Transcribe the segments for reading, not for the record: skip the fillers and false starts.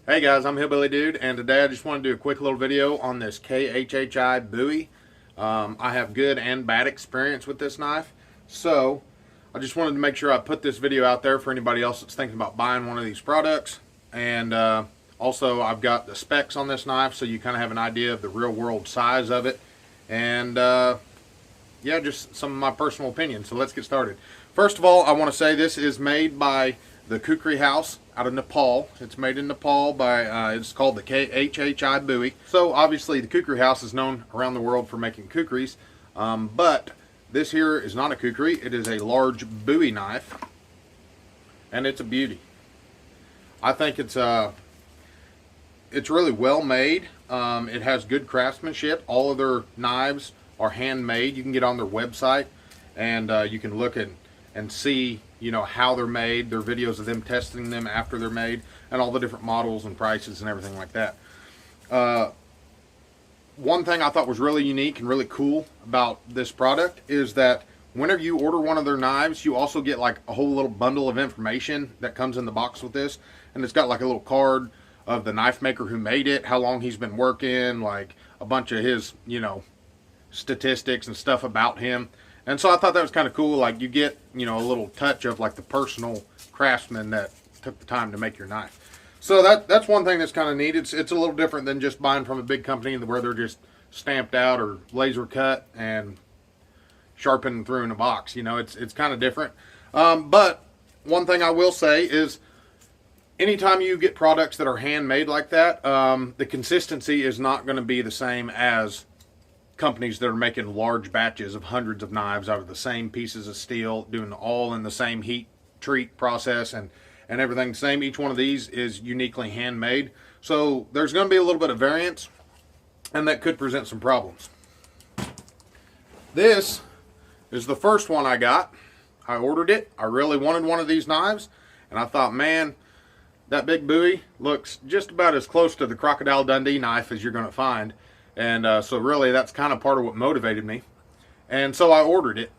Hey guys, I'm Hillbilly Dude, and today I just want to do a quick little video on this KHHI Bowie. I have good and bad experience with this knife, so I just wanted to make sure I put this video out there for anybody else that's thinking about buying one of these products. And also I've got the specs on this knife, so you kind of have an idea of the real world size of it. And yeah, just some of my personal opinions. So let's get started. First of all, I want to say this is made by the Kukri house out of Nepal. It's made in Nepal by, it's called the KHHI Bowie. So obviously the Kukri house is known around the world for making kukris, but this here is not a kukri. It is a large Bowie knife, and it's a beauty. I think it's really well made. It has good craftsmanship. All of their knives are handmade. You can get on their website and you can look at and see, you know, how they're made. There are videos of them testing them after they're made, and all the different models and prices and everything like that. One thing I thought was really unique and really cool about this product is that whenever you order one of their knives, you also get like a whole little bundle of information that comes in the box with this, and it's got like a little card of the knife maker who made it, how long he's been working, like a bunch of his, you know, statistics and stuff about him. And so I thought that was kind of cool. Like, you get, you know, a little touch of like the personal craftsman that took the time to make your knife. So that's one thing that's kind of neat. It's a little different than just buying from a big company where they're just stamped out or laser cut and sharpened through in a box. You know, it's kind of different. But one thing I will say is, anytime you get products that are handmade like that, the consistency is not going to be the same as companies that are making large batches of hundreds of knives out of the same pieces of steel, doing all in the same heat treat process and everything the same. Each one of these is uniquely handmade, so there's going to be a little bit of variance, and that could present some problems. This is the first one I got. I ordered it. I really wanted one of these knives, and I thought, man, that big Bowie looks just about as close to the Crocodile Dundee knife as you're going to find. And so really that's kind of part of what motivated me. And so I ordered it.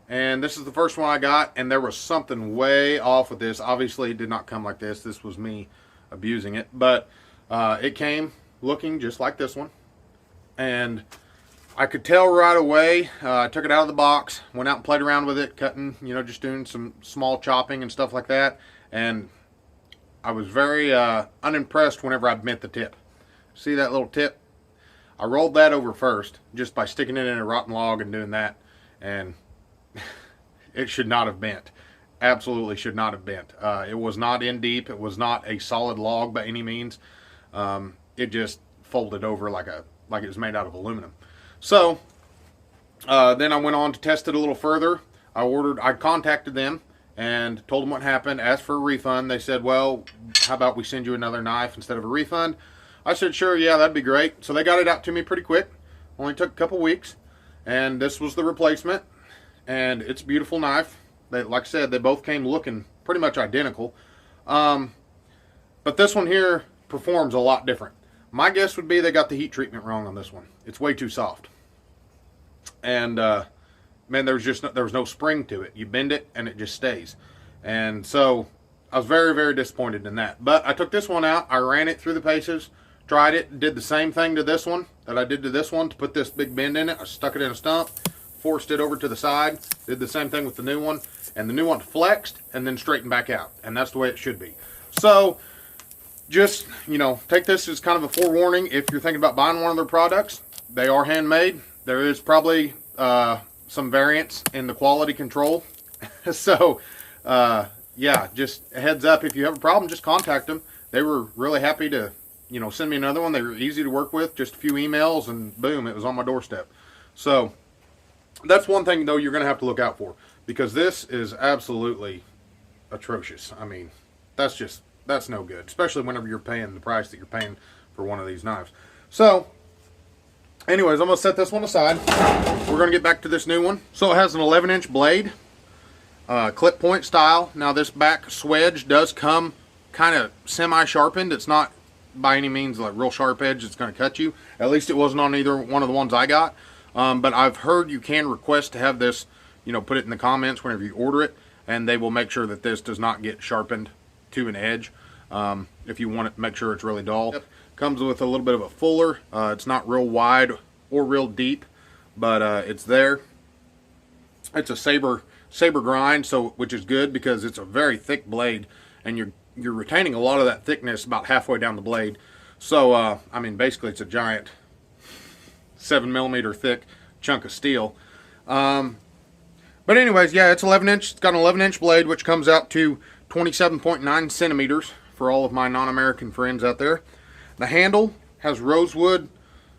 And this is the first one I got, and there was something way off with this. Obviously it did not come like this. This was me abusing it. But it came looking just like this one. And I could tell right away. I took it out of the box, went out and played around with it, cutting, you know, just doing some small chopping and stuff like that. And I was very unimpressed whenever I bent the tip. See that little tip? I rolled that over first just by sticking it in a rotten log and doing that, and it should not have bent. Absolutely should not have bent. It was not in deep. It was not a solid log by any means. It just folded over like it was made out of aluminum. So then I went on to test it a little further. I contacted them and told them what happened, asked for a refund. They said, well, how about we send you another knife instead of a refund? I said, sure, yeah, that'd be great. So they got it out to me pretty quick. Only took a couple weeks. And this was the replacement. And it's a beautiful knife. Like I said, they both came looking pretty much identical. But this one here performs a lot different. My guess would be they got the heat treatment wrong on this one. It's way too soft. And man, there was no spring to it. You bend it and it just stays. And so I was very, very disappointed in that. But I took this one out. I ran it through the paces. Tried it, did the same thing to this one that I did to this one to put this big bend in it. I stuck it in a stump, forced it over to the side, did the same thing with the new one, and the new one flexed and then straightened back out. And that's the way it should be. So just, you know, take this as kind of a forewarning if you're thinking about buying one of their products. They are handmade. There is probably some variance in the quality control. So yeah, just a heads up, if you have a problem, just contact them. They were really happy to, you know, send me another one. They were easy to work with, just a few emails and boom, it was on my doorstep. So that's one thing though you're going to have to look out for, because this is absolutely atrocious. I mean, that's no good, especially whenever you're paying the price that you're paying for one of these knives. So anyways, I'm going to set this one aside. We're going to get back to this new one. So it has an 11-inch blade, clip point style. Now this back swedge does come kind of semi-sharpened. It's not by any means like real sharp edge it's going to cut you. At least it wasn't on either one of the ones I got. But I've heard you can request to have this, you know, put it in the comments whenever you order it, and they will make sure that this does not get sharpened to an edge. if you want to make sure it's really dull. Yep. Comes with a little bit of a fuller. It's not real wide or real deep, but it's there. It's a saber grind, so which is good because it's a very thick blade, and you're retaining a lot of that thickness about halfway down the blade. So I mean, basically it's a giant 7mm thick chunk of steel. But anyways, yeah, it's 11 inch. It's got an 11-inch blade, which comes out to 27.9 centimeters for all of my non-American friends out there. The handle has rosewood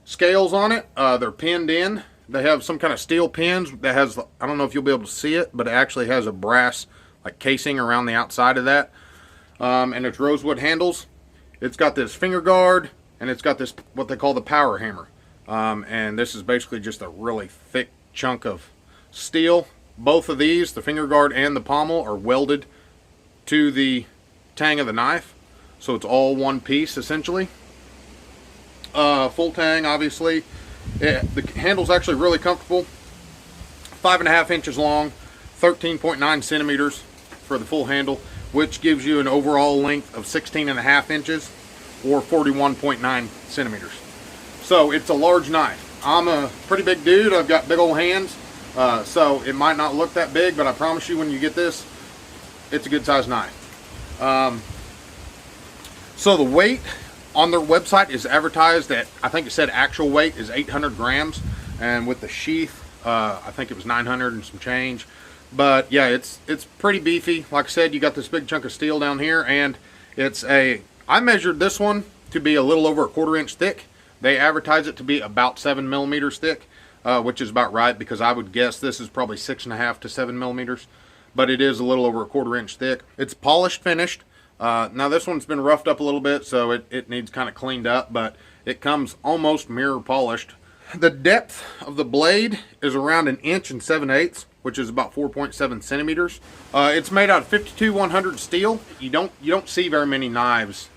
scales on it. They're pinned in. They have some kind of steel pins that has, I don't know if you'll be able to see it, but it actually has a brass like casing around the outside of that. And it's rosewood handles. It's got this finger guard, and it's got this, what they call the power hammer. And this is basically just a really thick chunk of steel. Both of these, the finger guard and the pommel, are welded to the tang of the knife. So it's all one piece, essentially. Full tang, obviously. The handle's actually really comfortable. 5.5 inches long, 13.9 centimeters for the full handle, which gives you an overall length of 16.5 inches or 41.9 centimeters. So it's a large knife. I'm a pretty big dude. I've got big old hands, so it might not look that big, but I promise you when you get this, it's a good sized knife. So the weight on their website is advertised at, I think it said actual weight is 800 grams, and with the sheath, I think it was 900 and some change. But yeah, it's pretty beefy. Like I said, you got this big chunk of steel down here, and I measured this one to be a little over a 1/4 inch thick. They advertise it to be about 7 millimeters thick, which is about right, because I would guess this is probably 6.5 to 7 millimeters, but it is a little over a 1/4 inch thick. It's polished finished. Now this one's been roughed up a little bit, so it needs kind of cleaned up, but it comes almost mirror polished. The depth of the blade is around 1 7/8 inches, which is about 4.7 centimeters. It's made out of 52-100 steel. You don't see very many knives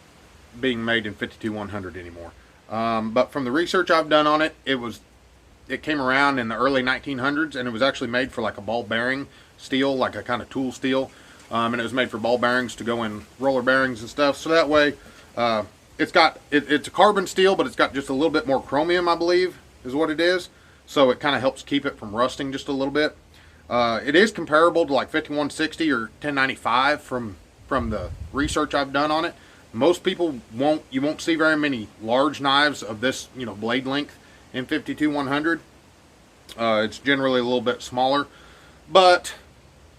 being made in 52-100 anymore. But from the research I've done on it, it came around in the early 1900s, and it was actually made for like a ball bearing steel, like a kind of tool steel. And it was made for ball bearings to go in roller bearings and stuff. So that way, it's a carbon steel, but it's got just a little bit more chromium, I believe, is what it is. So it kind of helps keep it from rusting just a little bit. It is comparable to like 5160 or 1095 from the research I've done on it. Most people you won't see very many large knives of this, blade length in 52-100. It's generally a little bit smaller, but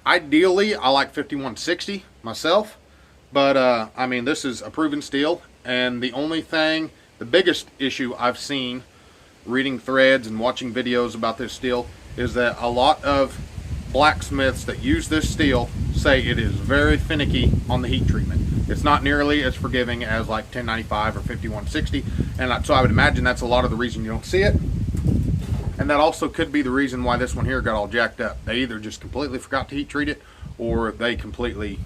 ideally, I like 5160 myself, but I mean, this is a proven steel, and the biggest issue I've seen reading threads and watching videos about this steel is that a lot of blacksmiths that use this steel say it is very finicky on the heat treatment. It's not nearly as forgiving as like 1095 or 5160, and so I would imagine that's a lot of the reason you don't see it. And that also could be the reason why this one here got all jacked up. They either just completely forgot to heat treat it, or they completely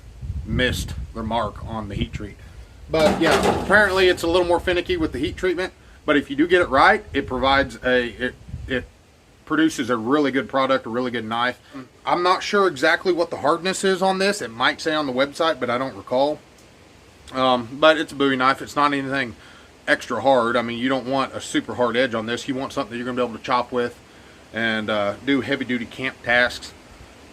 missed their mark on the heat treat. But yeah, apparently it's a little more finicky with the heat treatment, but if you do get it right, it produces a really good product, a really good knife. I'm not sure exactly what the hardness is on this. It might say on the website, but I don't recall. But it's a Bowie knife. It's not anything extra hard. I mean, you don't want a super hard edge on this. You want something you're going to be able to chop with and do heavy duty camp tasks,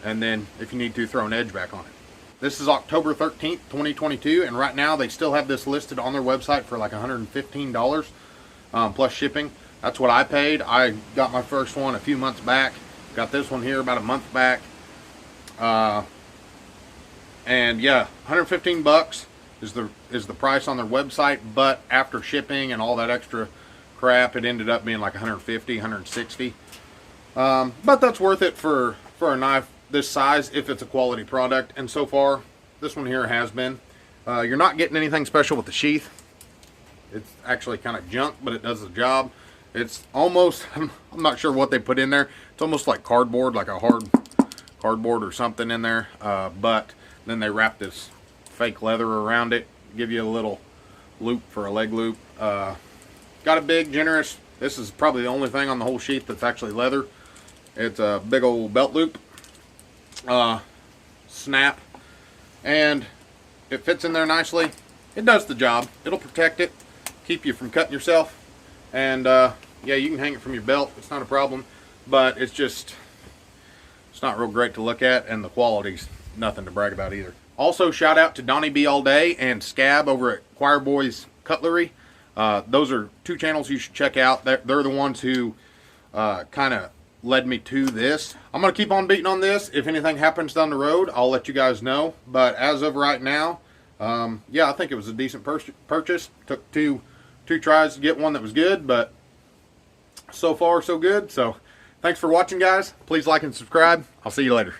and then if you need to, throw an edge back on it. This is October 13th 2022, and right now they still have this listed on their website for like $115 plus shipping. That's what I paid. I got my first one a few months back, got this one here about a month back, and yeah, 115 bucks is the price on their website, but after shipping and all that extra crap, it ended up being like 150, 160. But that's worth it for a knife this size if it's a quality product, and so far this one here has been. You're not getting anything special with the sheath. It's actually kind of junk, but it does the job. It's almost, I'm not sure what they put in there. It's almost like cardboard, like a hard cardboard or something in there, but then they wrap this fake leather around it, give you a little loop for a leg loop. Got a big, generous, this is probably the only thing on the whole sheath that's actually leather. It's a big old belt loop, snap, and it fits in there nicely. it does the job. It'll protect it, keep you from cutting yourself, and yeah, you can hang it from your belt. It's not a problem, but it's not real great to look at, and the quality's nothing to brag about either. Also, shout out to Donnie B All Day and Scab over at Choir Boys Cutlery. Those are two channels you should check out. They're the ones who kind of led me to this. I'm going to keep on beating on this. If anything happens down the road, I'll let you guys know. But as of right now, yeah, I think it was a decent purchase. Took two tries to get one that was good, but so far so good. So thanks for watching, guys. Please like and subscribe. I'll see you later.